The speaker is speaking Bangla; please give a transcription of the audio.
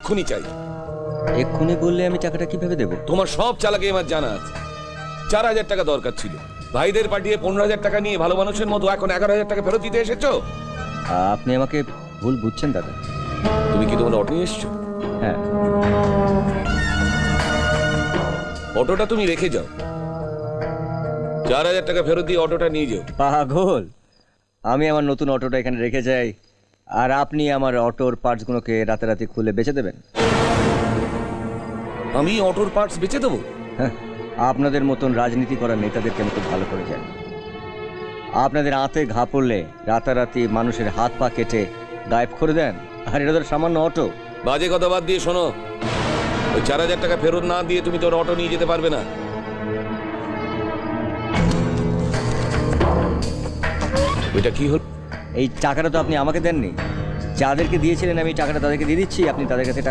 এক্ষুনি চাই। এক্ষুনি বললে আমি টাকাটা কিভাবে দেবো? তোমার সব চালাকি আমার জানা আছে। 4,000 টাকা দরকার ছিল, ভাইদের পাঠিয়ে 15,000 টাকা নিয়ে ভালো মানুষের মতো এখন 11,000 টাকা ফেরত দিতে এসেছো। আপনি আমাকে ভুল বুঝছেন দাদা। তুমি কি তোমার অটো নিয়ে এসছো? হ্যাঁ। অটোটা তুমি রেখে যাও, 4,000 টাকা ফেরত দিয়ে অটোটা নিয়ে যাও। পাগল, আমি আমার নতুন অটোটা এখানে রেখে যাই আর আপনি আমার অটোর পার্টসগুলোকে রাতারাতি খুলে বেচে দেবেন? আমি অটোর পার্টস বেচে দেবো? হ্যাঁ, আপনাদের মতন রাজনীতি করা নেতাদেরকে আমি খুব ভালো করে জানি। আপনাদের আঁতে ঘা পড়লে রাতারাতি মানুষের হাত পা কেটে গায়েব করে দেন, আর এটা তো সামান্য অটো। বাজে কথা বাদ দিয়ে শোনো, ওই 4,000 টাকা ফেরত না দিয়ে তুমি তোর অটো নিয়ে যেতে পারবে না। ওইটা কি হল? এই টাকাটা তো আপনি আমাকে দেননি, যাদেরকে দিয়েছিলেন আমি টাকাটা তাদেরকে দিয়ে দিচ্ছি, আপনি তাদের কাছে টাকা